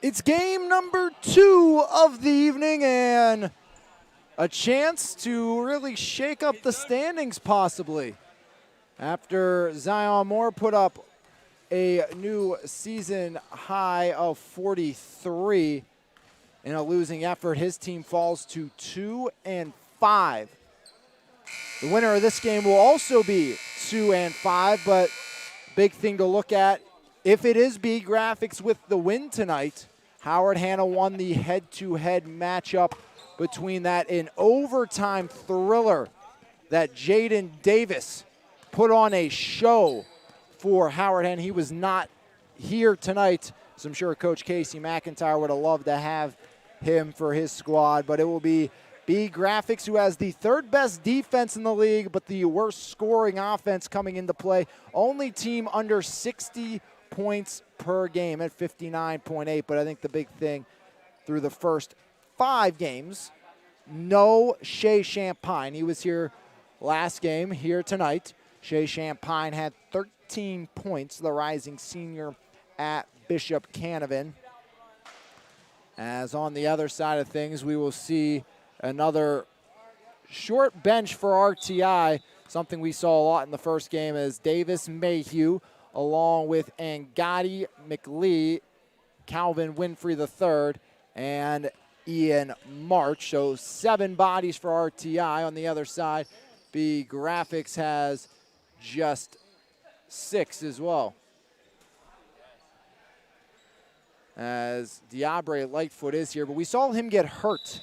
It's game number 2 of the evening and a chance to really shake up the standings possibly. After Zion Moore put up a new season high of 43 in a losing effort, his team falls to 2-5. The winner of this game will also be 2-5, but big thing to look at, if it is BeeGraphix with the win tonight, Howard Hanna won the head-to-head matchup between that in overtime thriller that Jaden Davis put on a show for Howard Hanna. He was not here tonight, so I'm sure Coach Casey McIntyre would have loved to have him for his squad, but it will be BeeGraphix, who has the 3rd best defense in the league, but the worst scoring offense coming into play. Only team under 60 points per game at 59.8, but I think the big thing through the first 5 games, no Shea Champagne. He was here last game, here tonight. Shea Champagne had 13 points, the rising senior at Bishop Canevin. As on the other side of things, we will see another short bench for RTI, something we saw a lot in the first game, as Davis Mayhew, along with Angadi McLee, Calvin Winfrey III, and Ian March. So 7 bodies for RTI. On the other side, BeeGraphix has just 6 as well, as Diabre Lightfoot is here, but we saw him get hurt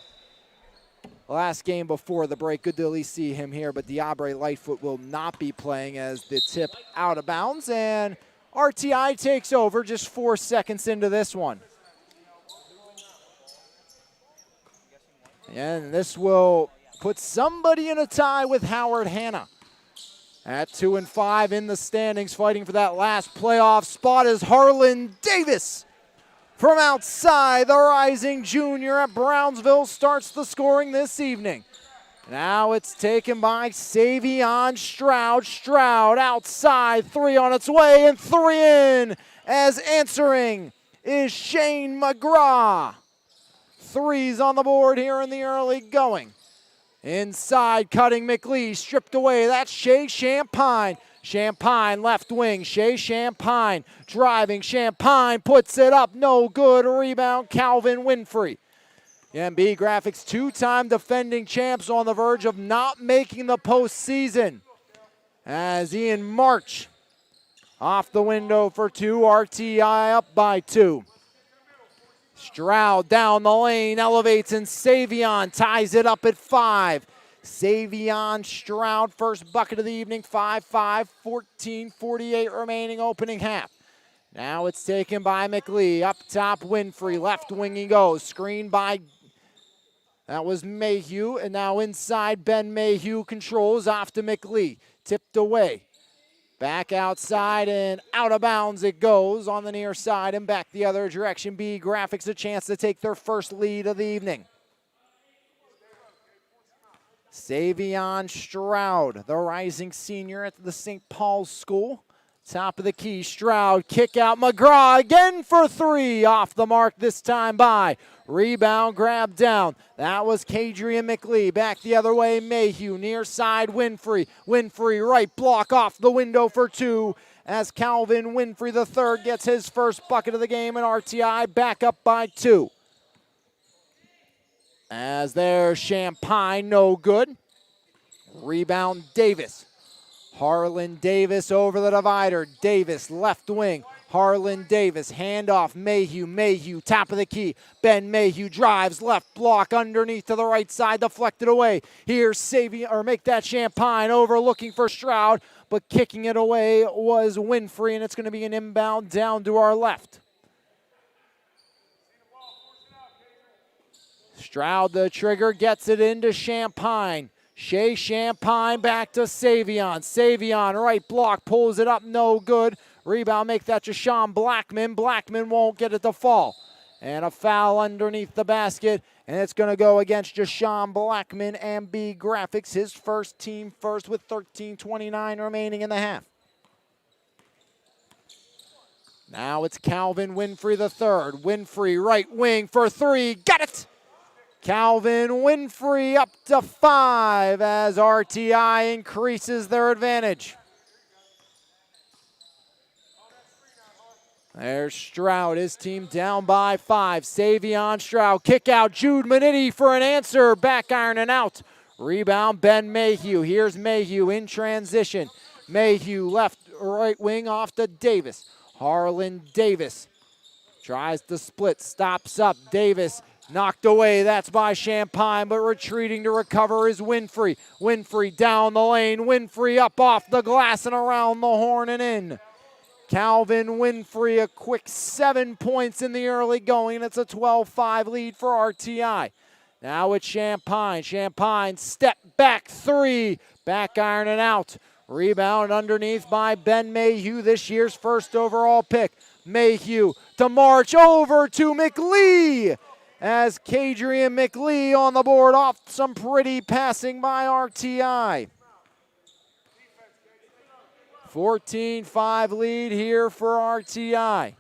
last game before the break. Good to at least see him here, but Diabre Lightfoot will not be playing as the tip out of bounds, and RTI takes over just 4 seconds into this one. And this will put somebody in a tie with Howard Hanna. At 2-5 in the standings, fighting for that last playoff spot is Harlan Davis. From outside, the rising junior at Brownsville starts the scoring this evening. Now it's taken by Savion Stroud. Stroud outside, 3 on its way and 3 in, as answering is Shane McGraw. 3s on the board here in the early going. Inside, cutting McLee, stripped away. That's Shea Champagne. Champagne left wing, Shea Champagne driving. Champagne puts it up, no good. Rebound, Calvin Winfrey. And BeeGraphix, 2-time defending champs, on the verge of not making the postseason, as Ian March off the window for 2. RTI up by 2. Stroud down the lane, elevates, and Savion ties it up at 5. Savion Stroud, first bucket of the evening, 5-5, 14:48 remaining opening half. Now it's taken by McLee, up top Winfrey, left wing he goes, screened by, that was Mayhew, and now inside Ben Mayhew controls, off to McLee, tipped away. Back outside and out of bounds it goes on the near side and back the other direction. BeeGraphix a chance to take their first lead of the evening. Savion Stroud, the rising senior at the St. Paul's School. Top of the key, Stroud, kick out, McGraw again for 3, off the mark this time by. Rebound, grab down. That was Kadrian McLee. Back the other way, Mayhew, near side, Winfrey. Winfrey, right block off the window for 2, as Calvin Winfrey III gets his first bucket of the game, and RTI back up by 2. As there's Champagne, no good. Rebound, Davis. Harlan Davis over the divider. Davis, left wing. Harlan Davis, handoff, Mayhew. Mayhew, top of the key. Ben Mayhew drives, left block, underneath to the right side, deflected away. Here's Savion, or make that Champagne over, looking for Stroud, but kicking it away was Winfrey, and it's going to be an inbound down to our left. Stroud, the trigger, gets it into Champagne. Shea Champagne back to Savion. Savion, right block, pulls it up, no good. Rebound, make that Jashawn Blackman. Blackman won't get it to fall. And a foul underneath the basket, and it's going to go against Jashawn Blackman and BeeGraphix, his first team first, with 13:29 remaining in the half. Now it's Calvin Winfrey the third. Winfrey right wing for three. Got it! Calvin Winfrey up to 5 as RTI increases their advantage. There's Stroud, his team down by 5. Savion Stroud, kick out, Jude Manitti for an answer, back iron and out. Rebound, Ben Mayhew. Here's Mayhew in transition. Mayhew left, right wing off to Davis. Harlan Davis tries to split, stops up. Davis knocked away, that's by Champagne, but retreating to recover is Winfrey. Winfrey down the lane, Winfrey up off the glass and around the horn and in. Calvin Winfrey, a quick 7 points in the early going, and it's a 12-5 lead for RTI. Now it's Champagne. Champagne, step back three, back iron and out. Rebound underneath by Ben Mayhew, this year's first overall pick. Mayhew to march over to McLee as Kadrian McLee on the board off some pretty passing by RTI. 14-5 lead here for RTI.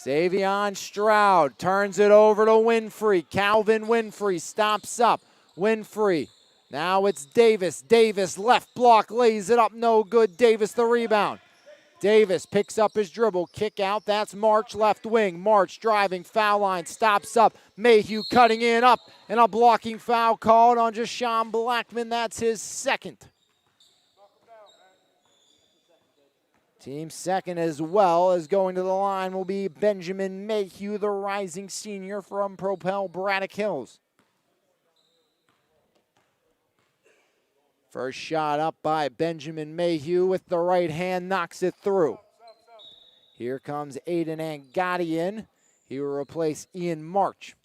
Savion Stroud turns it over to Winfrey. Calvin Winfrey stops up. Winfrey, now it's Davis. Davis left block, lays it up, no good. Davis the rebound. Davis picks up his dribble, kick out, that's March left wing. March driving, foul line, stops up. Mayhew cutting in up, and a blocking foul called on Jashawn Blackman, that's his second. Team second as well as going to the line will be Benjamin Mayhew, the rising senior from Propel Braddock Hills. First shot up by Benjamin Mayhew with the right hand, knocks it through. Here comes Aiden Angadi in. He will replace Ian March.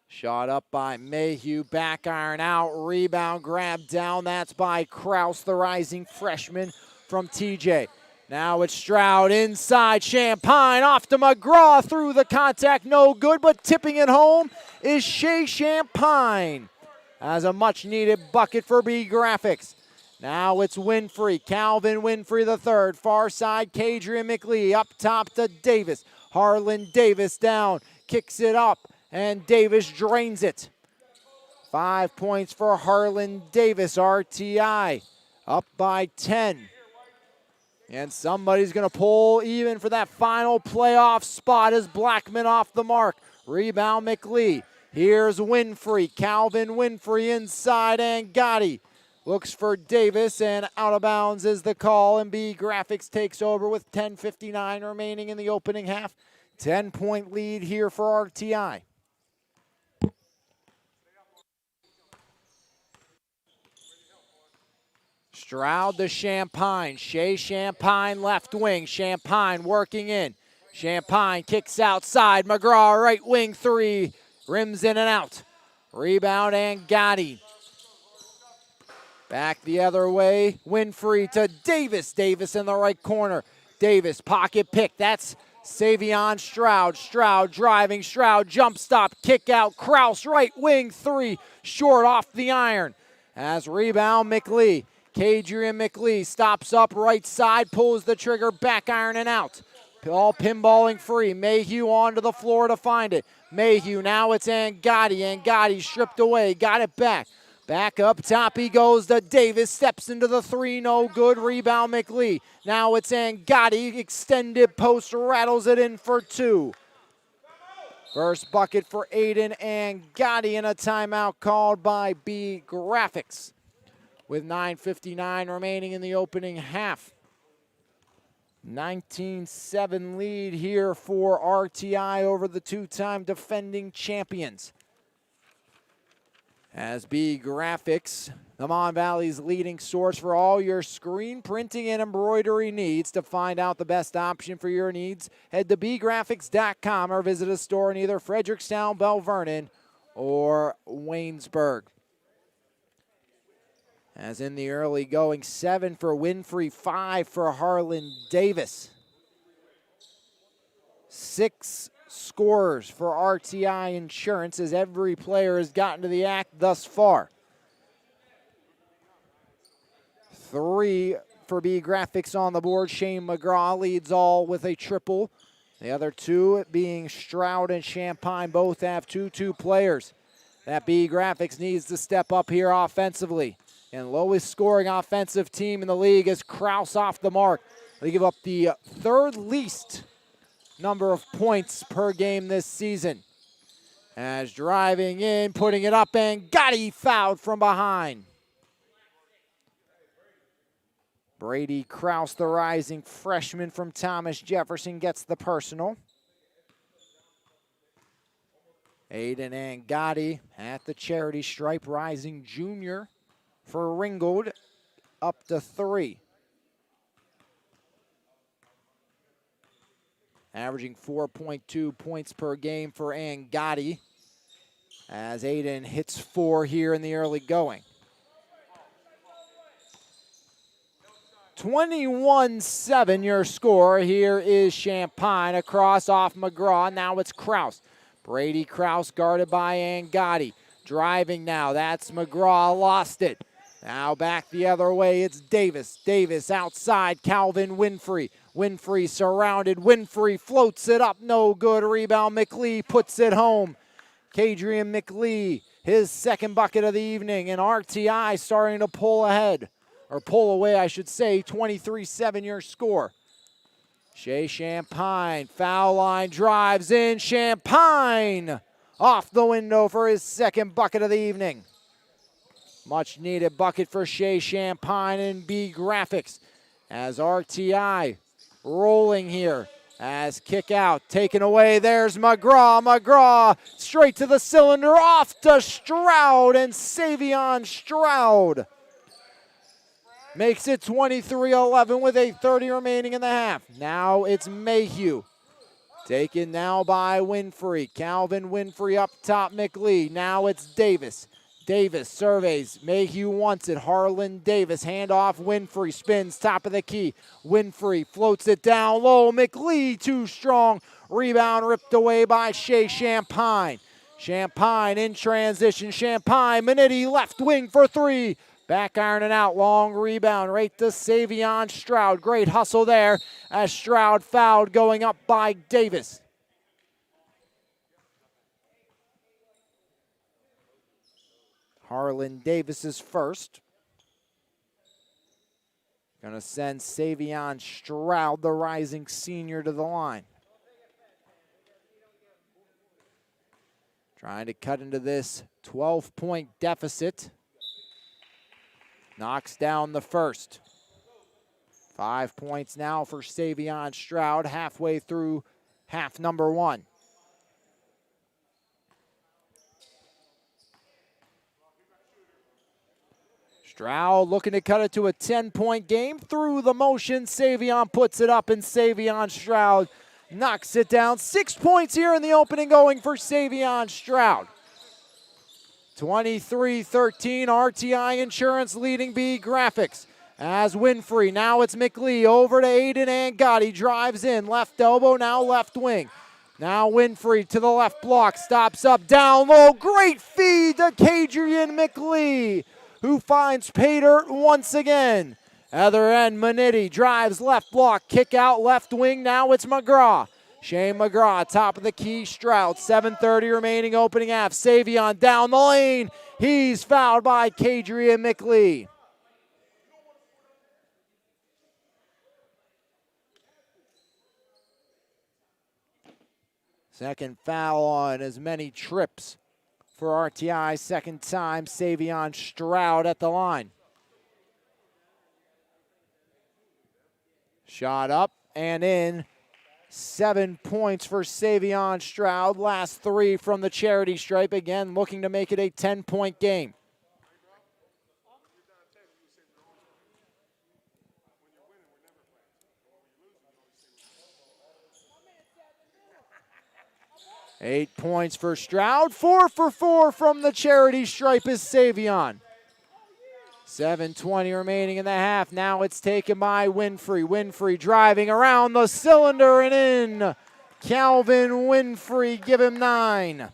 Shot up by Mayhew, back iron out, rebound, grab down. That's by Kraus, the rising freshman from TJ. Now it's Stroud inside, Champagne off to McGraw, through the contact, no good, but tipping it home is Shea Champagne as a much-needed bucket for BeeGraphix. Now it's Winfrey, Calvin Winfrey the third, far side, Kadrian McLee, up top to Davis. Harlan Davis down, kicks it up, and Davis drains it. 5 points for Harlan Davis, RTI, up by 10. And somebody's going to pull even for that final playoff spot as Blackman off the mark. Rebound McLee. Here's Winfrey. Calvin Winfrey inside, and Gotti looks for Davis, and out of bounds is the call, and BeeGraphix takes over with 10:59 remaining in the opening half. 10-point lead here for RTI. Stroud to Champagne. Shea Champagne left wing. Champagne working in. Champagne kicks outside. McGraw right wing three. Rims in and out. Rebound and Gotti. Back the other way. Winfrey to Davis. Davis in the right corner. Davis pocket pick. That's Savion Stroud. Stroud driving. Stroud jump stop. Kick out. Kraus right wing three. Short off the iron. As rebound McLee. Kadrian McLee stops up right side, pulls the trigger, back iron and out. All pinballing free. Mayhew onto the floor to find it. Mayhew, now it's Angadi. Angadi stripped away, got it back. Back up top he goes to Davis, steps into the three, no good. Rebound McLee. Now it's Angadi, extended post, rattles it in for two. First bucket for Aiden Angadi, and a timeout called by BeeGraphix. With 9:59 remaining in the opening half. 19-7 lead here for RTI over the two-time defending champions. As BeeGraphix, the Mon Valley's leading source for all your screen printing and embroidery needs. To find out the best option for your needs, head to BeeGraphix.com or visit a store in either Frederickstown, Bell Vernon, or Waynesburg. As in the early going, 7 for Winfrey, 5 for Harlan Davis. 6 scorers for RTI Insurance as every player has gotten to the act thus far. 3 for BeeGraphix on the board. Shane McGraw leads all with a triple. The other 2 being Stroud and Champagne, both have 2-2 players. That BeeGraphix needs to step up here offensively. And lowest scoring offensive team in the league is Kraus off the mark. They give up the 3rd least number of points per game this season. As driving in, putting it up, and Gotti fouled from behind. Brady Kraus, the rising freshman from Thomas Jefferson, gets the personal. Aiden Angotti at the charity stripe, rising junior for Ringgold, up to 3. Averaging 4.2 points per game for Angotti, as Aiden hits 4 here in the early going. 21-7 your score. Here is Champagne across off McGraw. Now it's Kraus. Brady Kraus guarded by Angotti. Driving now, that's McGraw, lost it. Now back the other way, it's Davis. Davis outside, Calvin Winfrey. Winfrey surrounded, Winfrey floats it up, no good. Rebound, McLee puts it home. Kadrian McLee, his 2nd bucket of the evening, and RTI starting to pull ahead. Or pull away, I should say. 23-7 your score. Shea Champagne, foul line, drives in. Champagne off the window for his 2nd bucket of the evening. Much needed bucket for Shea Champagne and BeeGraphix as RTI rolling here. As kick out, taken away, there's McGraw. McGraw straight to the cylinder, off to Stroud, and Savion Stroud makes it 23-11 with 8:30 remaining in the half. Now it's Mayhew. Taken now by Winfrey. Calvin Winfrey up top, McLee. Now it's Davis. Davis surveys. Mayhew wants it. Harlan Davis. Handoff. Winfrey spins top of the key. Winfrey floats it down low. McLee too strong. Rebound ripped away by Shea Champagne. Champagne in transition. Champagne. Minetti left wing for 3. Back ironing out, long rebound right to Savion Stroud. Great hustle there as Stroud fouled, going up by Davis. Harlan Davis is first. Gonna send Savion Stroud, the rising senior, to the line. Trying to cut into this 12-point deficit. Knocks down the first. 5 points now for Savion Stroud, halfway through half number 1. Stroud looking to cut it to a 10-point game. Through the motion, Savion puts it up, and Savion Stroud knocks it down. 6 points here in the opening going for Savion Stroud. 23-13, RTI Insurance leading BeeGraphix. As Winfrey, now it's McLee, over to Aiden Angotti, drives in, left elbow, now left wing. Now Winfrey to the left block, stops up, down low, great feed to Kadrian McLee, who finds pay dirt once again. Other end, Minetti drives left block, kick out left wing, now it's McGraw. Shane McGraw, top of the key, Stroud, 7:30 remaining opening half. Savion down the lane. He's fouled by Kadrian McLee. Second foul on as many trips for RTI. Second time, Savion Stroud at the line. Shot up and in. 7 points for Savion Stroud. Last 3 from the charity stripe. Again, looking to make it a 10-point game. Eight points for Stroud. 4 for 4 from the charity stripe is Savion. 7:20 remaining in the half. Now it's taken by Winfrey. Winfrey driving around the cylinder and in. Calvin Winfrey, give him 9.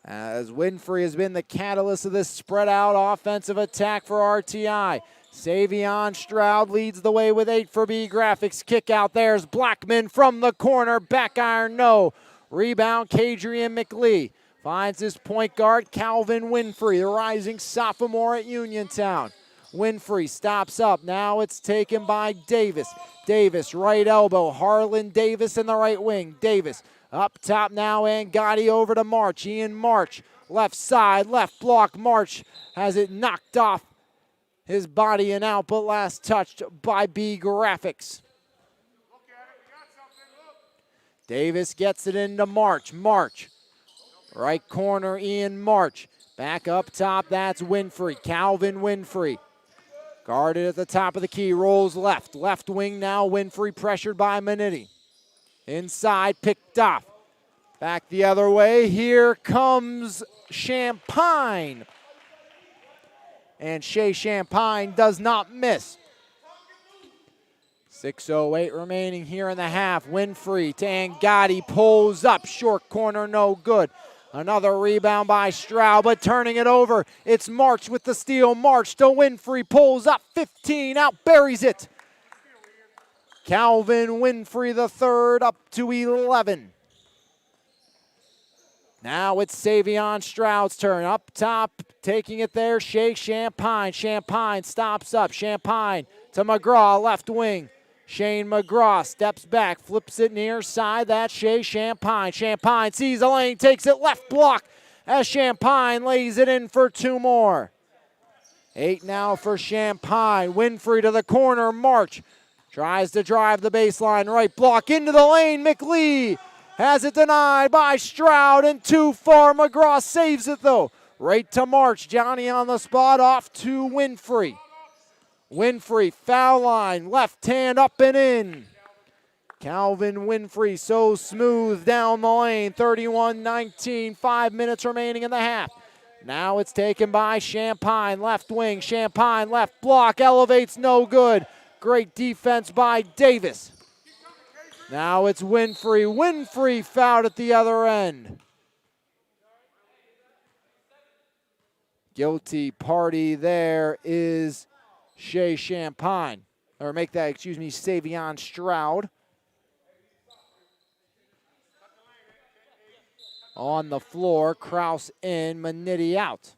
As Winfrey has been the catalyst of this spread out offensive attack for RTI. Savion Stroud leads the way with 8 for BeeGraphix. Kick out, there's Blackman from the corner, back iron, no. Rebound, Kadrian McLee. Finds his point guard, Calvin Winfrey, the rising sophomore at Uniontown. Winfrey stops up, now it's taken by Davis. Davis, right elbow, Harlan Davis in the right wing. Davis up top now, and Gotti over to March. Ian March, left side, left block. March has it knocked off his body and out, but last touched by BeeGraphix. Davis gets it into March. March, right corner, Ian March. Back up top, that's Winfrey, Calvin Winfrey. Guarded at the top of the key, rolls left. Left wing now, Winfrey pressured by Manetti. Inside, picked off. Back the other way, here comes Champagne. And Shea Champagne does not miss. 6:08 remaining here in the half. Winfrey to Angotti, pulls up, short corner, no good. Another rebound by Stroud, but turning it over, it's March with the steal. March to Winfrey, pulls up, 15, out, buries it. Calvin Winfrey the third, up to 11. Now it's Savion Stroud's turn. Up top, taking it there, Shea Champagne. Champagne stops up. Champagne to McGraw, left wing. Shane McGraw steps back, flips it near side. That's Shea Champagne. Champagne sees the lane, takes it left block as Champagne lays it in for 2 more. 8 now for Champagne. Winfrey to the corner. March tries to drive the baseline. Right block into the lane. McLee has it denied by Stroud and too far. McGraw saves it though. Right to March. Johnny on the spot, off to Winfrey. Winfrey, foul line, left hand up and in. Calvin Winfrey so smooth down the lane. 31-19, 5 minutes remaining in the half. Now it's taken by Champagne, left wing. Champagne, left block, elevates, no good. Great defense by Davis. Now it's Winfrey. Winfrey fouled at the other end. Guilty party there is Shea Champagne. Or make that, Savion Stroud. On the floor, Kraus in, Manetti out.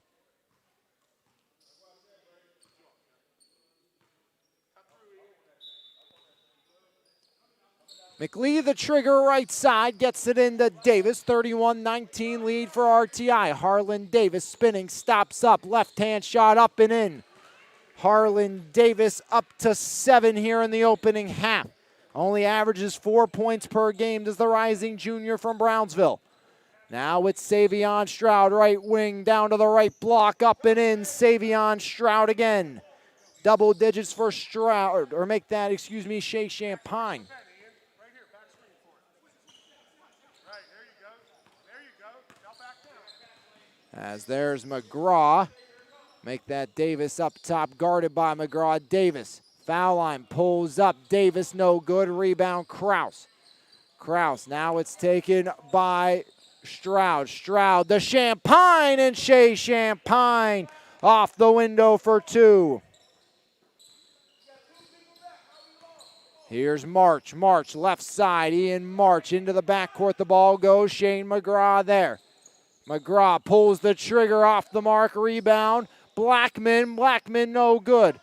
McLee, the trigger right side, gets it into Davis. 31-19 lead for RTI. Harlan Davis spinning, stops up, left hand shot up and in. Harlan Davis up to 7 here in the opening half. Only averages 4 points per game, does the rising junior from Brownsville. Now it's Savion Stroud, right wing, down to the right block, up and in. Savion Stroud again. Double digits for Stroud, or make that, Shea Champagne. As there's McGraw. Make that Davis up top, guarded by McGraw. Davis, foul line, pulls up. Davis, no good. Rebound, Kraus. Kraus, now it's taken by Stroud. Stroud, the Champagne, and Shea Champagne off the window for 2. Here's March. March, left side. Ian March into the backcourt. The ball goes. Shane McGraw there. McGraw pulls the trigger off the mark. Rebound. Blackman, no good.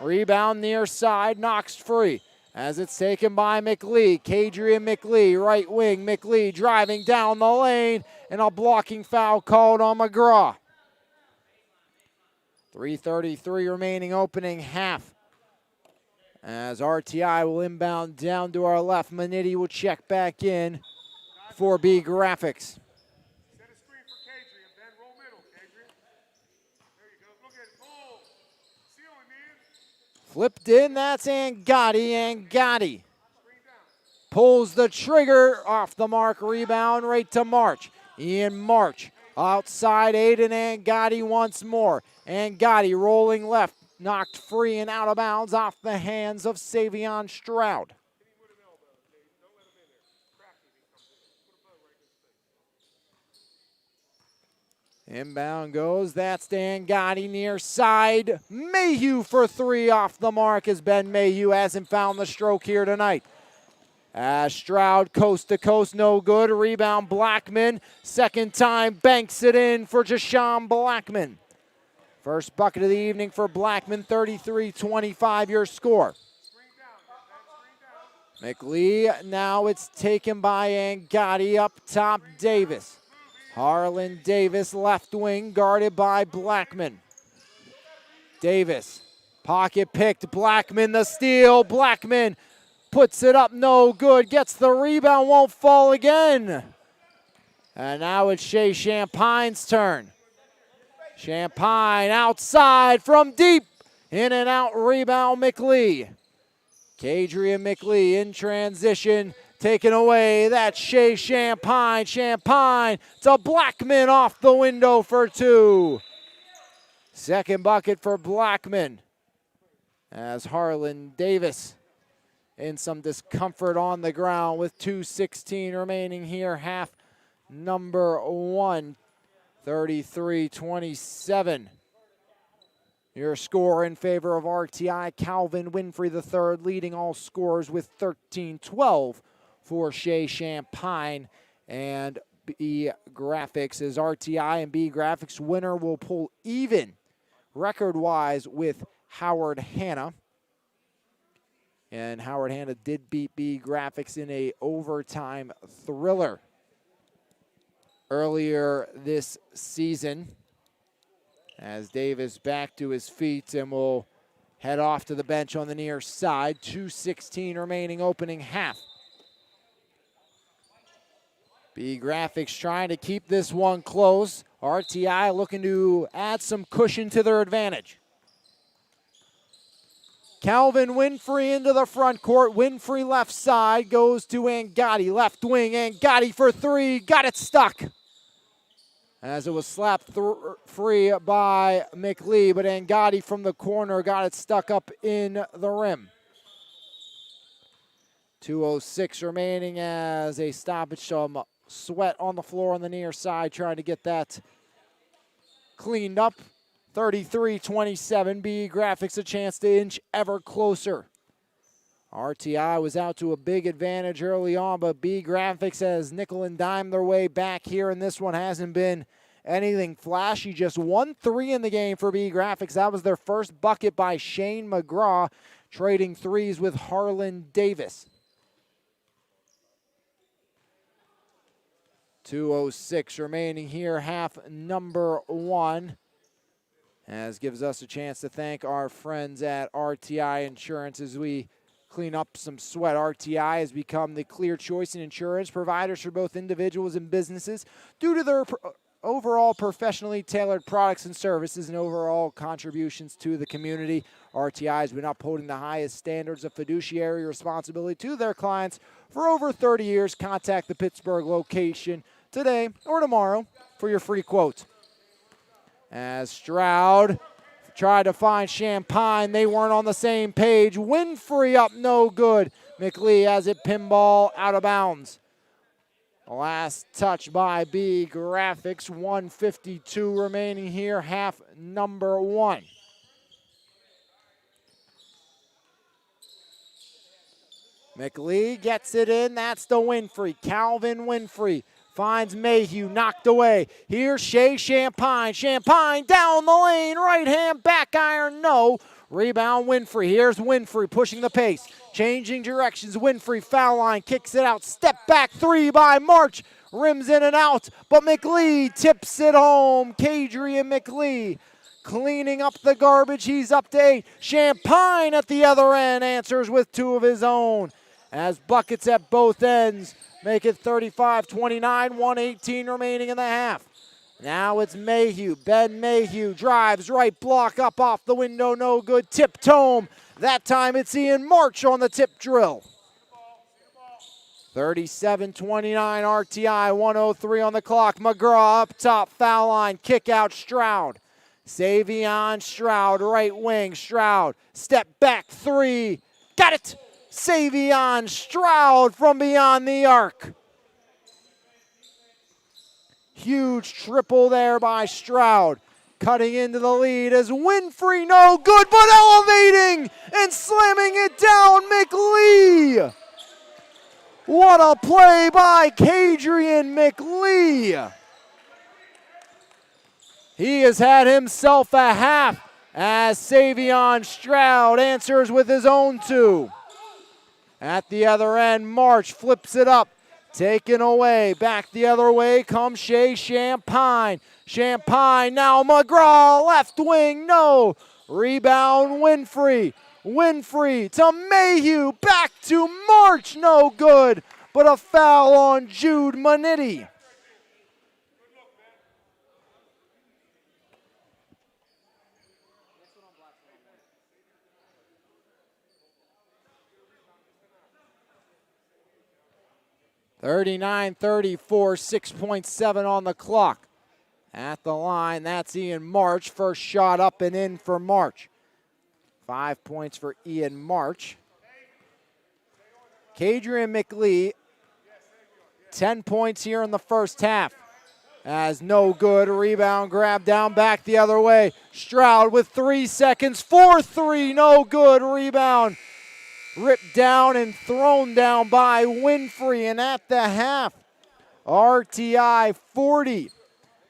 Rebound near side, knocks free. As it's taken by McLee. Kadrian McLee, right wing. McLee driving down the lane, and a blocking foul called on McGraw. 3:33 remaining opening half. As RTI will inbound down to our left. Manetti will check back in for BeeGraphix. Flipped in, that's Angotti. Angotti pulls the trigger off the mark. Rebound right to March. Ian March outside, Aiden Angotti once more. Angotti rolling left, knocked free and out of bounds off the hands of Savion Stroud. Inbound goes, that's Dan Gotti near side. Mayhew for three off the mark as Ben Mayhew hasn't found the stroke here tonight. As Stroud coast to coast, no good. Rebound Blackman. Second time banks it in for Jashawn Blackman. First bucket of the evening for Blackman, 33-25 your score. McLee, now it's taken by Angotti, up top Davis. Harlan Davis, left wing, guarded by Blackman. Davis, pocket picked, Blackman the steal, Blackman puts it up, no good, gets the rebound, won't fall again. And now it's Shea Champagne's turn. Champagne outside from deep, in and out rebound McLee. Kadrian McLee in transition, taken away, that's Shea Champagne. Champagne to Blackman off the window for two. Second bucket for Blackman as Harlan Davis in some discomfort on the ground with 2:16 remaining here, half number one, 33-27. Your score in favor of RTI, Calvin Winfrey III leading all scorers with 13-12 for Shea Champagne and BeeGraphix. As RTI and BeeGraphix winner will pull even record-wise with Howard Hanna. And Howard Hanna did beat BeeGraphix in a overtime thriller earlier this season. As Davis back to his feet and will head off to the bench on the near side. 2:16 remaining opening half. BeeGraphix trying to keep this one close. RTI looking to add some cushion to their advantage. Calvin Winfrey into the front court. Winfrey left side goes to Angotti. Left wing, Angotti for three. Got it stuck. As it was slapped free by McLee, but Angotti from the corner got it stuck up in the rim. 2:06 remaining as a stoppage. Some sweat on the floor on the near side trying to get that cleaned up. 33-27, BeeGraphix a chance to inch ever closer. RTI was out to a big advantage early on, but BeeGraphix has nickel and dime their way back here, and this one hasn't been anything flashy. Just 1-3 in the game for BeeGraphix. That was their first bucket by Shane McGraw, trading threes with Harlan Davis. 2:06 remaining here, half number one. As gives us a chance to thank our friends at RTI Insurance as we clean up some sweat. RTI has become the clear choice in insurance providers for both individuals and businesses due to their overall professionally tailored products and services and overall contributions to the community. RTI has been upholding the highest standards of fiduciary responsibility to their clients for over 30 years. Contact the Pittsburgh location today or tomorrow for your free quote. As Stroud tried to find Champagne, they weren't on the same page. Winfrey up, no good. McLee has it pinball out of bounds. Last touch by BeeGraphix, 1:52 remaining here, half number one. McLee gets it in, that's the Winfrey. Calvin Winfrey finds Mayhew, knocked away. Here's Shea Champagne. Champagne down the lane, right hand back iron, no. Rebound Winfrey. Here's Winfrey pushing the pace. Changing directions. Winfrey foul line, kicks it out. Step back three by March. Rims in and out, but McLee tips it home. Kadrian McLee cleaning up the garbage. He's up to 8. Champagne at the other end answers with two of his own. As buckets at both ends make it 35-29, 1:18 remaining in the half. Now it's Mayhew. Ben Mayhew drives right block up off the window, no good. Tipped home. That time it's Ian March on the tip drill. 37-29 RTI, 1:03 on the clock. McGraw up top, foul line, kick out Stroud. Savion Stroud, right wing. Stroud, step back three. Got it! Savion Stroud from beyond the arc. Huge triple there by Stroud. Cutting into the lead is Winfrey, no good, but elevating and slamming it down, McLee. What a play by Kadrian McLee. He has had himself a half as Savion Stroud answers with his own two. At the other end, March flips it up. Taken away, back the other way comes Shea Champagne. Champagne, now McGraw, left wing, no. Rebound, Winfrey. Winfrey to Mayhew, back to March, no good. But a foul on Jude Manitti. (39-34), 6.7 on the clock. At the line, that's Ian March. First shot up and in for March. 5 points for Ian March. Kadrian McLee, 10 points here in the first half. As no good, rebound, grab down, back the other way. Stroud with 3 seconds, 4-3, no good, rebound. Ripped down and thrown down by Winfrey, and at the half, RTI 40,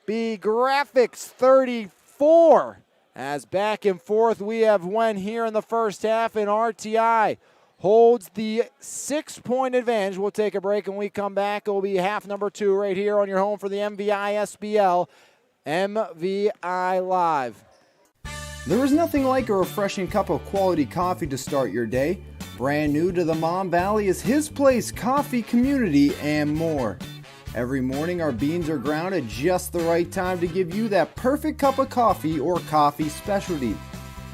BeeGraphix 34. As back and forth we have went here in the first half, and RTI holds the 6-point advantage. We'll take a break, and when we come back, it will be half number 2 right here on your home for the MVISBL MVI Live. There is nothing like a refreshing cup of quality coffee to start your day. Brand new to the Mon Valley is His Place Coffee Community and more. Every morning our beans are ground at just the right time to give you that perfect cup of coffee or coffee specialty.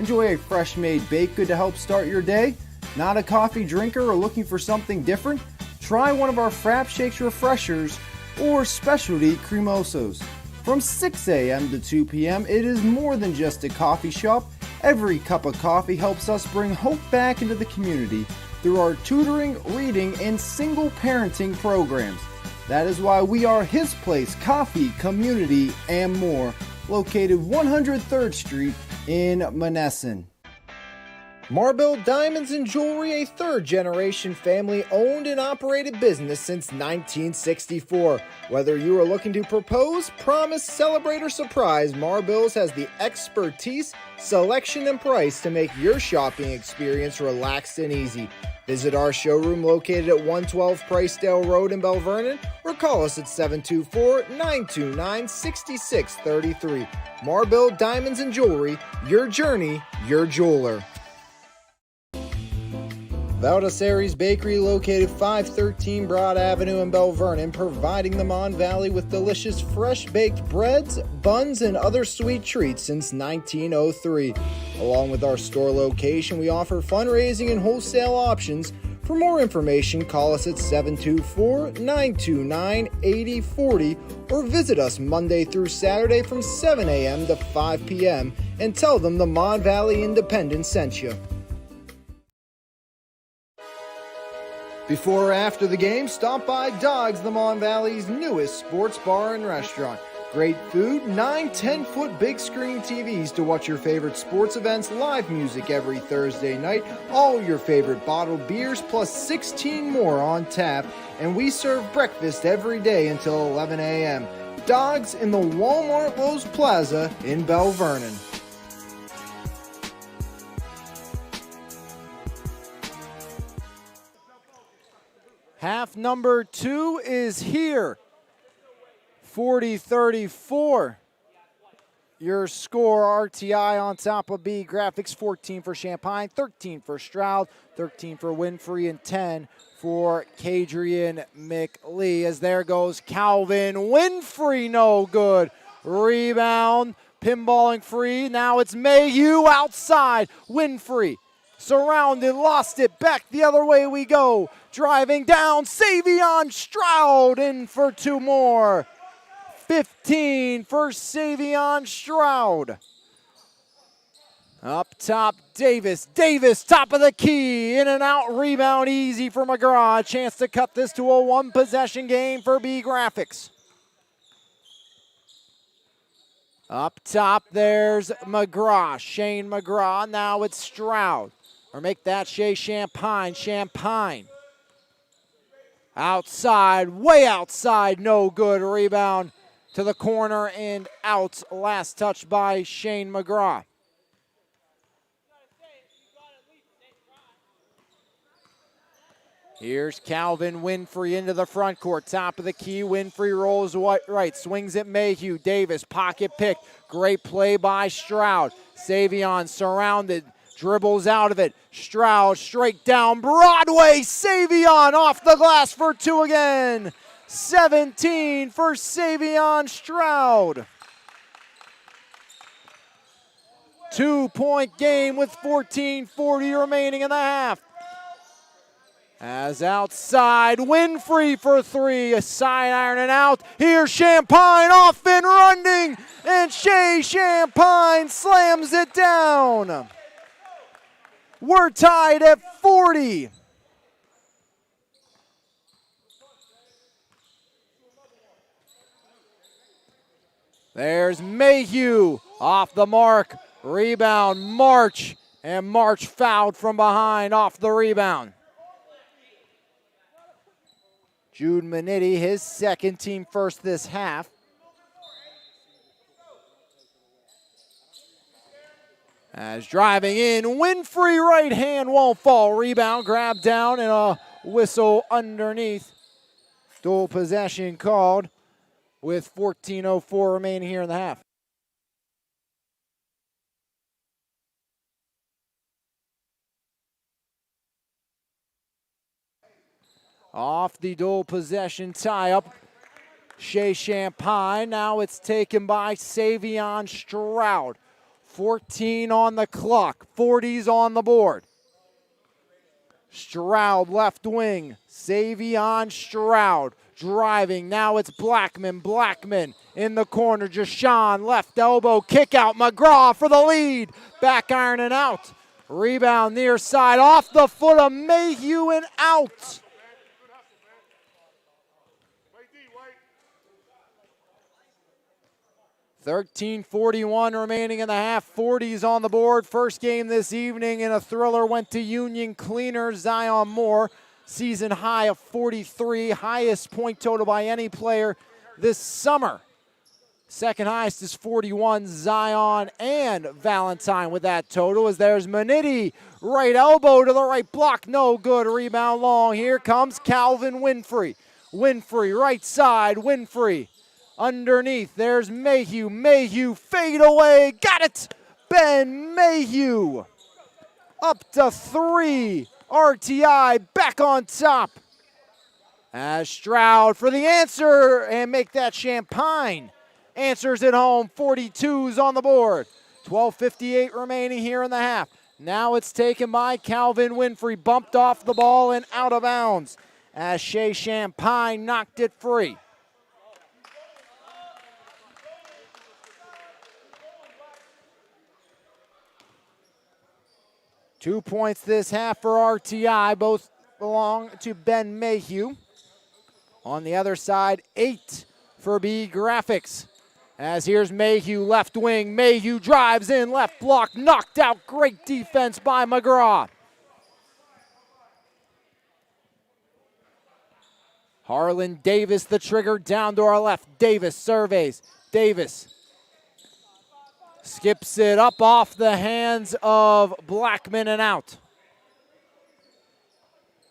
Enjoy a fresh made baked good to help start your day? Not a coffee drinker or looking for something different? Try one of our Frap Shakes Refreshers or specialty cremosos. From 6 a.m. to 2 p.m. it is more than just a coffee shop. Every cup of coffee helps us bring hope back into the community through our tutoring, reading, and single parenting programs. That is why we are His Place Coffee Community and more, located 103rd Street in Monessen. Marble Diamonds and Jewelry, a third-generation family-owned and operated business since 1964. Whether you are looking to propose, promise, celebrate, or surprise, Marbills has the expertise, selection, and price to make your shopping experience relaxed and easy. Visit our showroom located at 112 Pricedale Road in Bell Vernon or call us at 724-929-6633. Marble Diamonds and Jewelry, your journey, your jeweler. Valdesari's Bakery, located 513 Broad Avenue in Bell Vernon, providing the Mon Valley with delicious fresh-baked breads, buns, and other sweet treats since 1903. Along with our store location, we offer fundraising and wholesale options. For more information, call us at 724-929-8040 or visit us Monday through Saturday from 7 a.m. to 5 p.m. and tell them the Mon Valley Independent sent you. Before or after the game, stop by Dogs, the Mon Valley's newest sports bar and restaurant. Great food, 9 10-foot big screen TVs to watch your favorite sports events, live music every Thursday night, all your favorite bottled beers, plus 16 more on tap, and we serve breakfast every day until 11 a.m. Dogs in the Walmart Lowe's Plaza in Bell Vernon. Half number 2 is here. 40-34. Your score, RTI on top of BeeGraphix, 14 for Champagne, 13 for Stroud, 13 for Winfrey, and 10 for Kadrian McLee. As there goes Calvin Winfrey, no good. Rebound, pinballing free. Now it's Mayhew outside. Winfrey surrounded, lost it, back the other way we go. Driving down, Savion Stroud in for 2 more. 15 for Savion Stroud. Up top, Davis. Davis, top of the key. In and out, rebound easy for McGraw. A chance to cut this to a 1-possession game for BeeGraphix. Up top, there's McGraw, Shane McGraw. Now it's Stroud. Or make that Shea Champagne. Champagne. Outside, way outside, no good. Rebound to the corner and out. Last touch by Shane McGraw. Here's Calvin Winfrey into the front court. Top of the key, Winfrey rolls right, swings at Mayhew. Davis, pocket pick. Great play by Stroud. Savion surrounded, dribbles out of it. Stroud straight down Broadway. Savion off the glass for two again. 17 for Savion Stroud. 2-point game with 14:40 remaining in the half. As outside, Winfrey for three, a side iron and out. Here's Champagne off and running, and Shea Champagne slams it down. We're tied at 40. There's Mayhew off the mark, rebound March, and March fouled from behind off the rebound. Jude Manitti, his second, team first this half. As driving in, Winfrey right hand won't fall. Rebound, grab down, and a whistle underneath. Dual possession called with 14:04 remaining here in the half. Off the dual possession tie-up, Shea Champagne. Now it's taken by Savion Stroud. 14 on the clock, 40s on the board. Stroud left wing, Savion Stroud driving. Now it's Blackman. Blackman in the corner. Jashawn left elbow kick out. McGraw for the lead. Back iron and out. Rebound near side off the foot of Mayhew and out. 13:41 remaining in the half. 40s on the board. First game this evening in a thriller went to Union Cleaner. Zion Moore, season high of 43. Highest point total by any player this summer. Second highest is 41. Zion and Valentine with that total. As there's Manitti. Right elbow to the right block. No good. Rebound long. Here comes Calvin Winfrey. Winfrey right side. Winfrey. Underneath, there's Mayhew. Mayhew, fade away, got it! Ben Mayhew, up to three. RTI back on top. As Stroud for the answer, and make that Champagne. Answers at home, 42s on the board. 12:58 remaining here in the half. Now it's taken by Calvin Winfrey, bumped off the ball and out of bounds. As Shea Champagne knocked it free. Two points this half for RTI, both belong to Ben Mayhew. On the other side, 8 for BeeGraphix. As here's Mayhew, left wing. Mayhew drives in, left block, knocked out. Great defense by McGraw. Harlan Davis, the trigger, down to our left. Davis surveys. Davis skips it up off the hands of Blackman and out.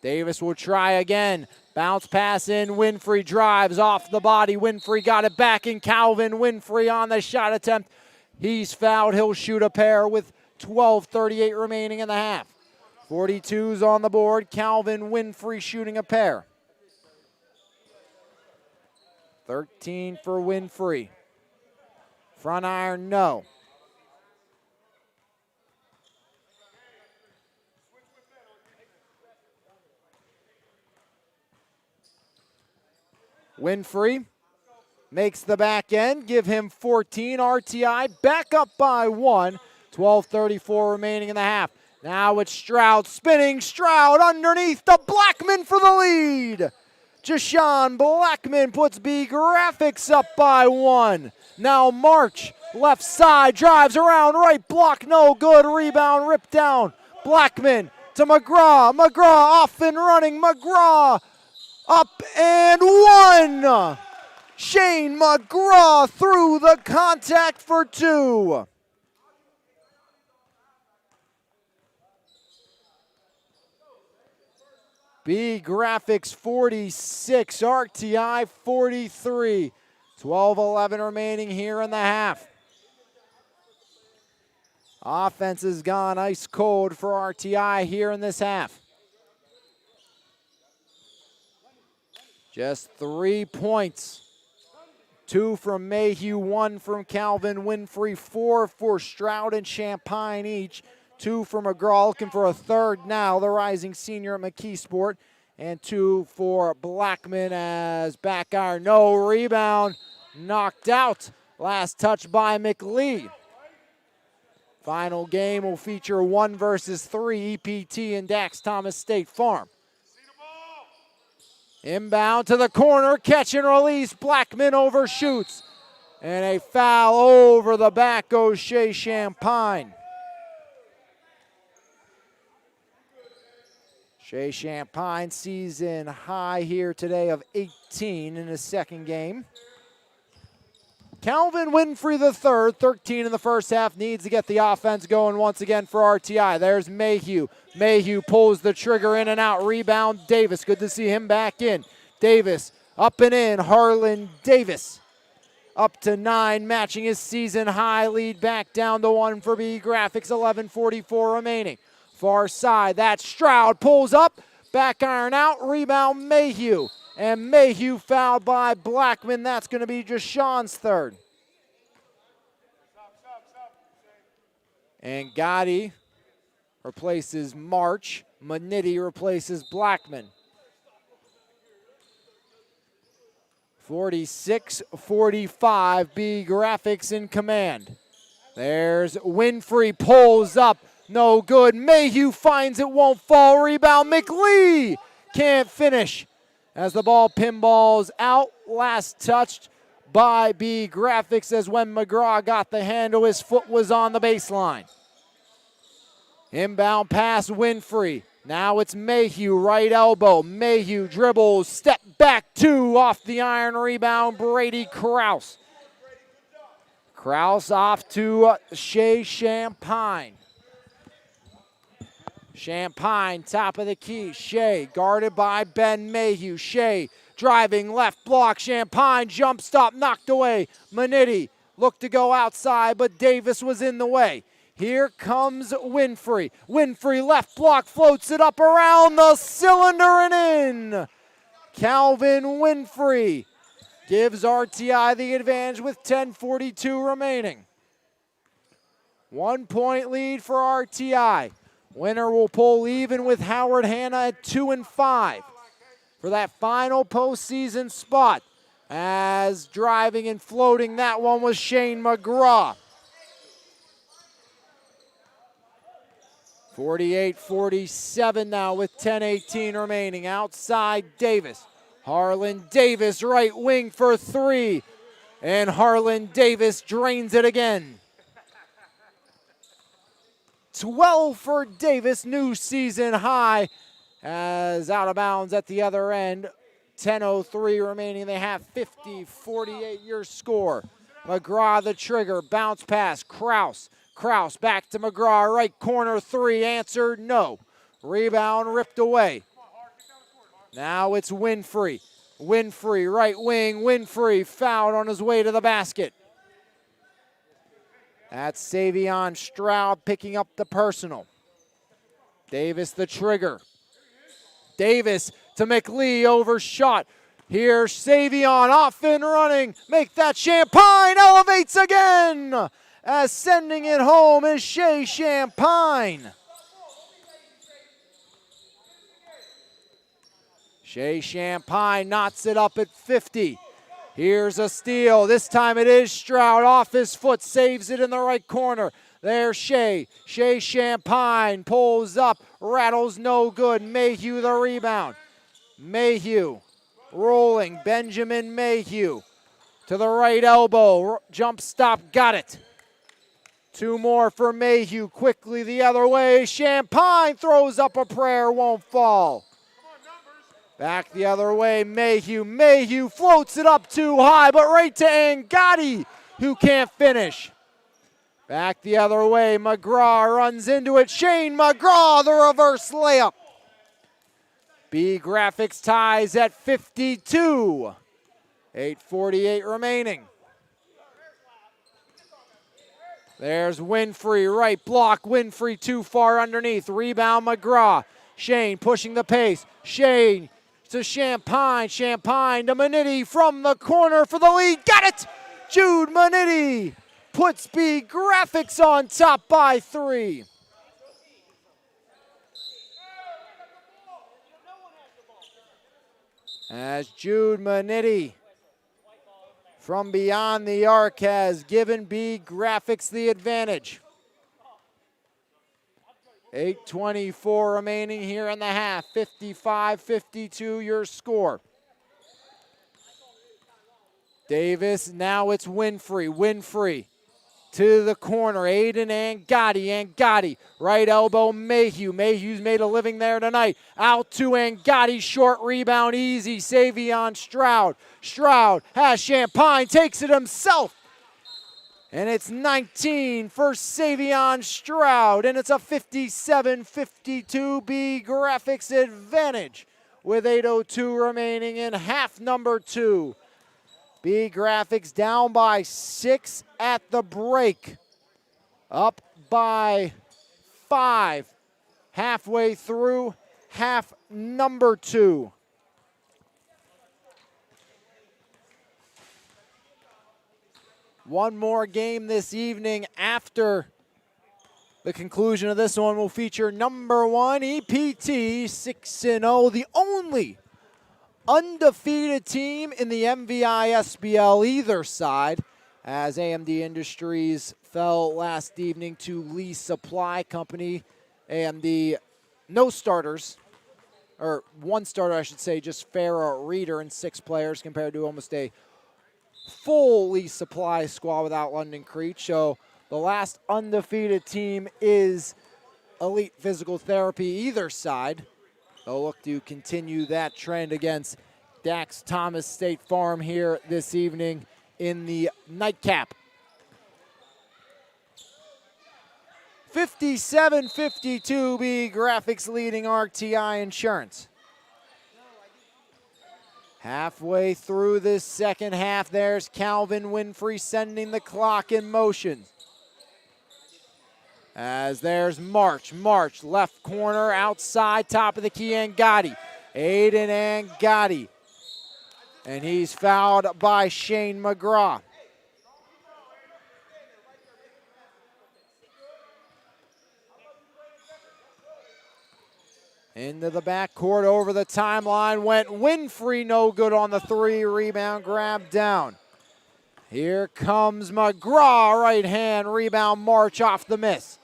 Davis will try again. Bounce pass in. Winfrey drives off the body. Winfrey got it back, and Calvin Winfrey on the shot attempt. He's fouled. He'll shoot a pair with 12:38 remaining in the half. 42s on the board. Calvin Winfrey shooting a pair. 13 for Winfrey. Front iron, no. Winfrey makes the back end, give him 14. RTI back up by 1. 12:34 remaining in the half. Now it's Stroud spinning. Stroud underneath the Blackman for the lead. Jashawn Blackman puts BeeGraphix up by 1. Now March Left side, drives around, right block, no good. Rebound, ripped down. Blackman to McGraw. McGraw off and running. McGraw up and one. Shane McGraw through the contact for two. BeeGraphix 46, RTI 43. 12-11 remaining here in the half. Offense has gone ice cold for RTI here in this half. Just 3 points. 2 from Mayhew, 1 from Calvin Winfrey, 4 for Stroud and Champagne each. 2 for McGraw, looking for a third now, the rising senior at McKeesport. And 2 for Blackman as back iron, no rebound, knocked out. Last touch by McLee. Final game will feature 1 versus 3 EPT and Dax Thomas State Farm. Inbound to the corner, catch and release, Blackman overshoots. And a foul over the back goes Shea Champagne. Shea Champagne season high here today of 18 in his second game. Calvin Winfrey III, 13 in the first half, needs to get the offense going once again for RTI. There's Mayhew. Mayhew pulls the trigger in and out. Rebound, Davis. Good to see him back in. Davis up and in. Harlan Davis up to 9, matching his season high lead. Back down to 1 for BeeGraphix, 11:44 remaining. Far side, that's Stroud, pulls up, back iron out, rebound Mayhew. And Mayhew fouled by Blackman. That's going to be just Sean's third. And Gotti replaces March. Manitti replaces Blackman. 46-45, BeeGraphix in command. There's Winfrey, pulls up. No good. Mayhew finds it, won't fall. Rebound. McLee can't finish as the ball pinballs out. Last touched by BeeGraphix as when McGraw got the handle, his foot was on the baseline. Inbound pass, Winfrey. Now it's Mayhew, right elbow. Mayhew dribbles, step back 2 off the iron, rebound, Brady Krause. Krause off to Shea Champagne. Champagne, top of the key. Shea, guarded by Ben Mayhew. Shea, driving left block. Champagne, jump stop, knocked away. Manitti looked to go outside, but Davis was in the way. Here comes Winfrey. Winfrey, left block, floats it up around the cylinder and in. Calvin Winfrey gives RTI the advantage with 10:42 remaining. 1 point lead for RTI. Winner will pull even with Howard Hanna at 2-5 for that final postseason spot. As driving and floating, that one was Shane McGraw. 48-47 now with 10:18 remaining. Outside Davis. Harlan Davis, right wing for 3. And Harlan Davis drains it again. 12 for Davis, new season high, as out of bounds at the other end. 10:03 remaining. They have 50-48 your score. McGraw the trigger, bounce pass, Krause. Krause back to McGraw, right corner 3, answered no. Rebound ripped away. Now it's Winfrey. Winfrey, right wing, Winfrey fouled on his way to the basket. That's Savion Stroud picking up the personal. Davis the trigger. Davis to McLee, overshot. Here Savion off and running. Make that Champagne, elevates again. As sending it home is Shea Champagne. Shea Champagne knots it up at 50. Here's a steal. This time it is Stroud off his foot, saves it in the right corner. There's Shea. Shea Champagne pulls up, rattles no good. Mayhew the rebound. Mayhew rolling. Benjamin Mayhew to the right elbow. Jump stop, got it. 2 more for Mayhew. Quickly the other way. Champagne throws up a prayer, won't fall. Back the other way, Mayhew. Mayhew floats it up too high, but right to Angotti, who can't finish. Back the other way, McGraw runs into it. Shane McGraw, the reverse layup. BeeGraphix ties at 52. 8:48 remaining. There's Winfrey, right block. Winfrey too far underneath. Rebound McGraw. Shane pushing the pace. Shane to Champagne. Champagne to Manitti from the corner for the lead. Got it! Jude Manitti puts BeeGraphix on top by 3. As Jude Manitti from beyond the arc has given BeeGraphix the advantage. 8:24 remaining here in the half. 55-52 your score. Davis, now it's Winfrey. Winfrey to the corner. Aiden Angotti. Angotti, right elbow Mayhew. Mayhew's made a living there tonight. Out to Angotti, short rebound, easy. Savion Stroud. Stroud has Champagne, takes it himself. And it's 19 for Savion Stroud. And it's a 57-52 BeeGraphix advantage with 8:02 remaining in half number 2. BeeGraphix down by 6 at the break. Up by 5 halfway through half number 2. One more game this evening after the conclusion of this one will feature number 1 EPT 6-0, the only undefeated team in the MVISBL either side, as AMD Industries fell last evening to Lee Supply Company. AMD, no starters, or 1 starter I should say, just Farrah Reeder and 6 players compared to almost a full Lee Supply squad without London Creech. So the last undefeated team is Elite Physical Therapy either side. They'll look to continue that trend against Dax Thomas State Farm here this evening in the nightcap. 57-52 BeeGraphix leading RTI Insurance. Halfway through this second half, there's Calvin Winfrey sending the clock in motion. As there's March, left corner, outside, top of the key, Angotti. Aiden Angotti. And he's fouled by Shane McGraw. Into the backcourt, over the timeline went Winfrey, no good on the 3, rebound grab down. Here comes McGraw, right hand, rebound March off the miss.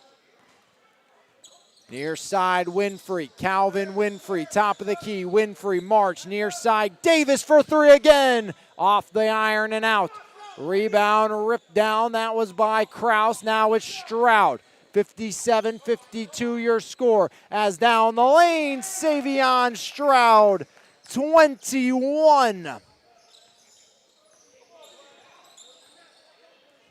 Near side, Winfrey, Calvin Winfrey, top of the key, Winfrey, March, near side, Davis for 3 again, off the iron and out. Rebound ripped down, that was by Kraus, now it's Stroud. 57-52 your score, as down the lane, Savion Stroud, 21.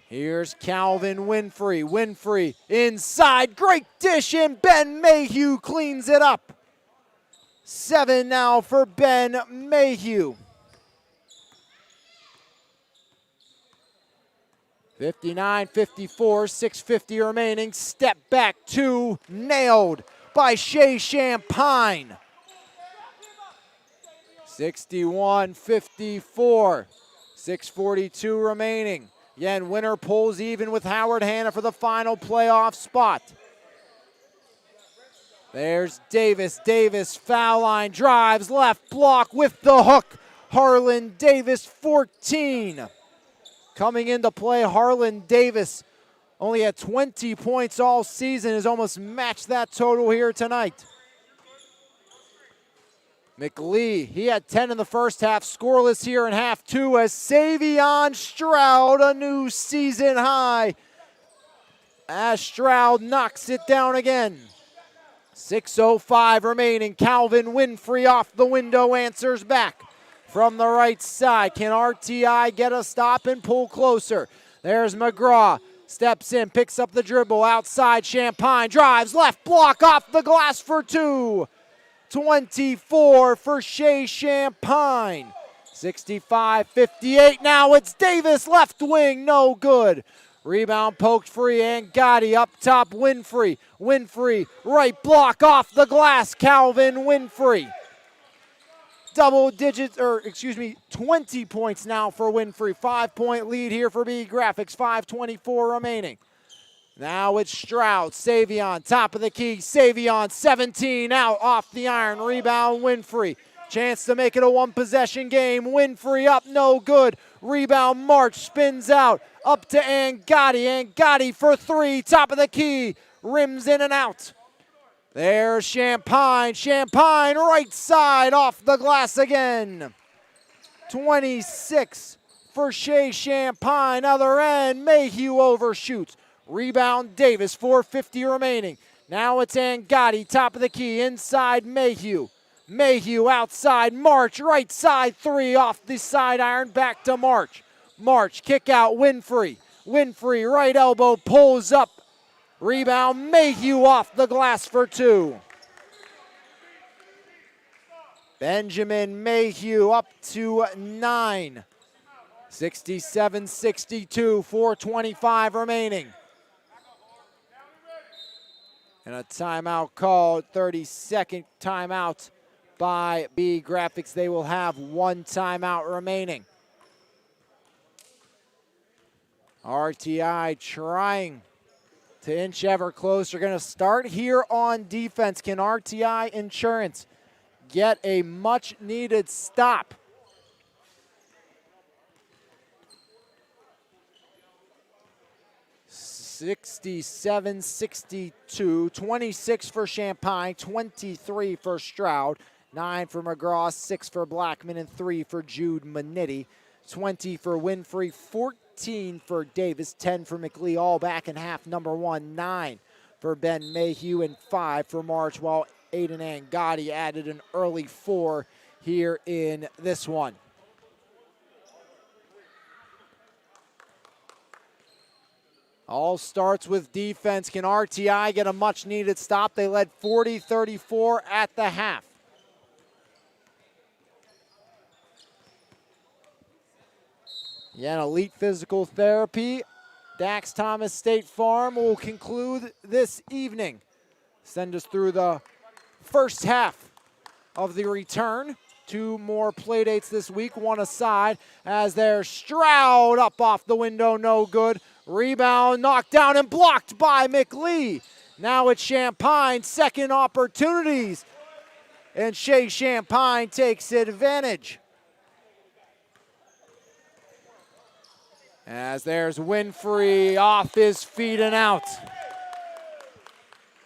Here's Calvin Winfrey. Winfrey inside. Great dish, and Ben Mayhew cleans it up. 7 now for Ben Mayhew. 59-54, 6:50 remaining. Step back 2, nailed by Shea Champagne. 61-54, 6:42 remaining. Again, winner pulls even with Howard Hanna for the final playoff spot. There's Davis. Davis, foul line, drives, left block with the hook. Harlan Davis, 14. Coming into play, Harlan Davis only had 20 points all season, has almost matched that total here tonight. McLee, he had 10 in the first half, scoreless here in half two as Savion Stroud, a new season high. As Stroud knocks it down again. 6:05 remaining. Calvin Winfrey off the window, answers back from the right side. Can RTI get a stop and pull closer? There's McGraw. Steps in, picks up the dribble, outside Champagne, drives, left block off the glass for two. 24 for Shea Champagne. 65-58, now it's Davis, left wing, no good. Rebound poked free, and Gotti up top, Winfrey. Winfrey, right block off the glass, Calvin Winfrey. 20 points now for Winfrey. 5-point lead here for BeeGraphix, 5:24 remaining. Now it's Stroud, Savion, top of the key. Savion, 17, out off the iron. Rebound, Winfrey. Chance to make it a one-possession game. Winfrey up, no good. Rebound, March, spins out. Up to Angotti. Angotti for three, top of the key. Rims in and out. There's Champagne. Champagne, right side, off the glass again. 26 for Shea Champagne. Other end, Mayhew overshoots. Rebound, Davis, 4:50 remaining. Now it's Angotti, top of the key, inside Mayhew. Mayhew outside, March, right side three, off the side iron, back to March. March, kick out, Winfrey. Winfrey, right elbow, pulls up. Rebound, Mayhew off the glass for two. Benjamin Mayhew up to 9. 67-62, 4:25 remaining. And a timeout called, 30-second timeout by BeeGraphix. They will have one timeout remaining. RTI trying to inch ever closer. Going to start here on defense. Can RTI Insurance get a much-needed stop? (67-62), 26 for Champagne, 23 for Stroud, 9 for McGraw, 6 for Blackman, and 3 for Jude Manetti. 20 for Winfrey, 14 for Davis, 10 for McLee, all back in half number one, 9 for Ben Mayhew, and 5 for March, while Aiden Angotti added an early 4 here in this one. All starts with defense. Can RTI get a much-needed stop? They led 40-34 at the half. Yeah, Elite Physical Therapy. Dax Thomas State Farm will conclude this evening. Send us through the first half of the return. 2 more play dates this week, one aside, as there's Stroud up off the window, no good. Rebound knocked down and blocked by McLee. Now it's Champagne, second opportunities. And Shea Champagne takes advantage. As there's Winfrey off his feet and out.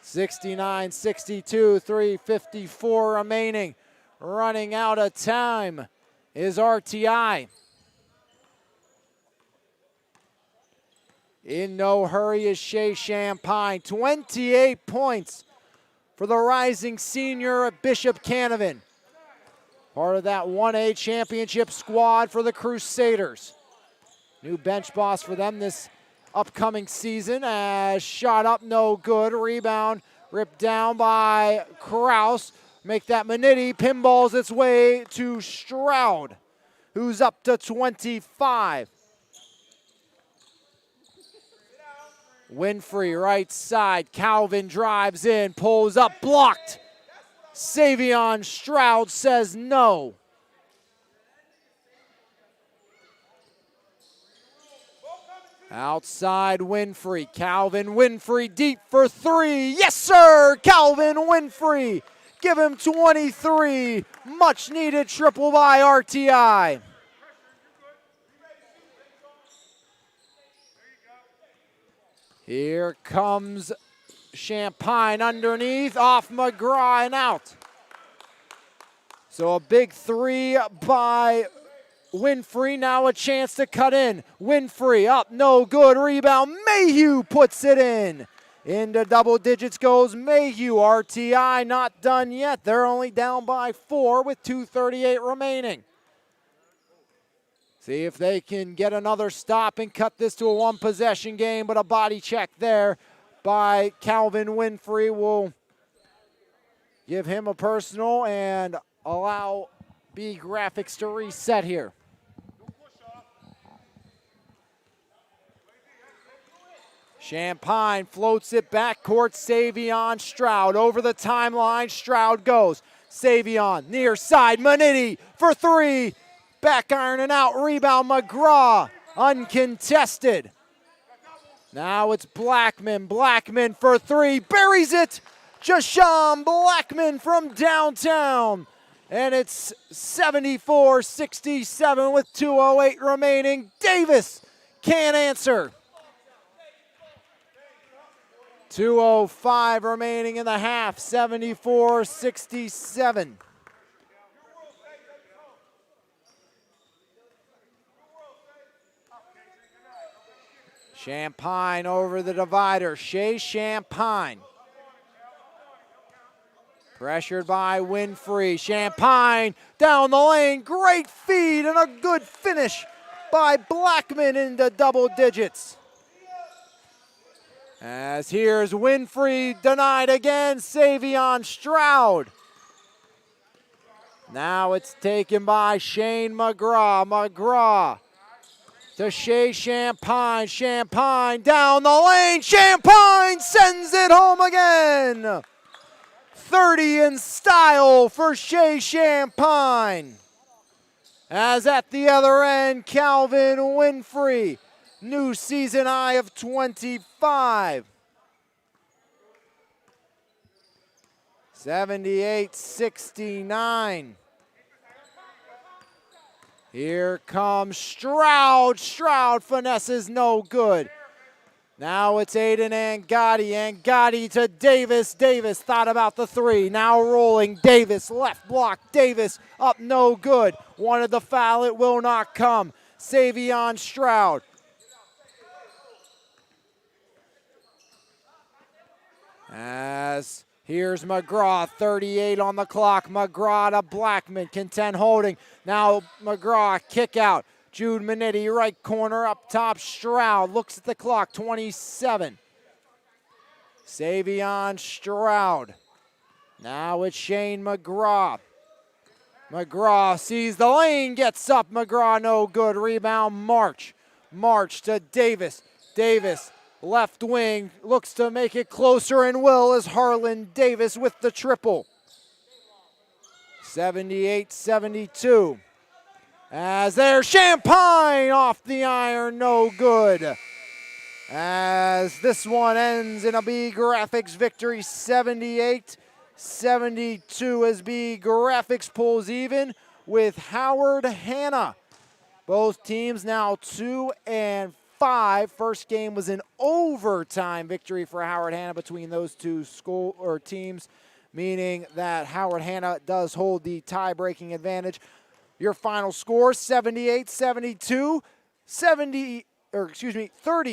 69-62, 3:54 remaining. Running out of time is RTI. In no hurry is Shea Champagne. 28 points for the rising senior at Bishop Canevin. Part of that 1A championship squad for the Crusaders. New bench boss for them this upcoming season. As shot up, no good. Rebound ripped down by Kraus. Make that Manetti, pinballs its way to Stroud, who's up to 25. Winfrey, right side. Calvin drives in, pulls up, blocked. Savion Stroud says no. Outside Winfrey. Calvin Winfrey deep for 3. Yes, sir! Calvin Winfrey. Give him 23. Much needed triple by RTI. Here comes Champagne underneath, off McGraw and out. So a big three by Winfrey. Now a chance to cut in. Winfrey up, no good. Rebound. Mayhew puts it in. Into double digits goes Mayhew. RTI not done yet. They're only down by 4 with 2:38 remaining. See if they can get another stop and cut this to a one-possession game, but a body check there by Calvin Winfrey will give him a personal and allow BeeGraphix to reset here. Champagne floats it backcourt. Savion Stroud over the timeline. Stroud goes. Savion near side. Manetti for 3. Back iron and out. Rebound McGraw. Uncontested. Now it's Blackman. Blackman for 3. Buries it. Jashawn Blackman from downtown. And it's 74-67 with 2:08 remaining. Davis can't answer. 2:05 remaining in the half, 74-67. Champagne over the divider. Shea Champagne. Pressured by Winfrey. Champagne down the lane. Great feed and a good finish by Blackman into double digits. As here's Winfrey denied again. Savion Stroud. Now it's taken by Shane McGraw. McGraw to Shea Champagne. Champagne down the lane. Champagne sends it home again. 30 in style for Shea Champagne. As at the other end, Calvin Winfrey. New season high of 25. 78-69. Here comes Stroud. Stroud finesses no good. Now it's Aiden Angotti. Angotti to Davis. Davis thought about the 3. Now rolling. Davis left block. Davis up no good. Wanted the foul. It will not come. Savion Stroud. As here's McGraw, 38 on the clock. McGraw to Blackman, contend holding. Now McGraw, kick out. Jude Manetti, right corner, up top. Stroud looks at the clock, 27. Savion Stroud. Now it's Shane McGraw. McGraw sees the lane, gets up. McGraw no good. Rebound March. March to Davis. Davis. Left wing, looks to make it closer and will as Harlan Davis with the triple. 78-72. As there's Champagne off the iron, no good. As this one ends in a BeeGraphix victory, 78-72 as BeeGraphix pulls even with Howard Hanna. Both teams now 2-5. First game was an overtime victory for Howard Hanna between those two teams, meaning that Howard Hanna does hold the tie-breaking advantage. Your final score, 78-72, 30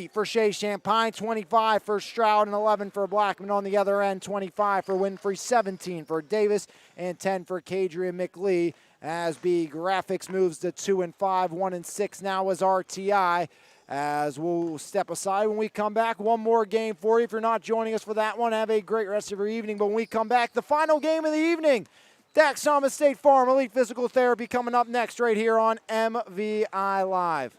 for Shea Champagne, 25 for Stroud, and 11 for Blackman. On the other end, 25 for Winfrey, 17 for Davis, and 10 for Kadrian McLee. As BeeGraphix moves to 2-5, 1-6 now as RTI. As we'll step aside when we come back. One more game for you. If you're not joining us for that one, have a great rest of your evening. But when we come back, the final game of the evening, Dax Thomas State Farm Elite Physical Therapy coming up next right here on MVI Live.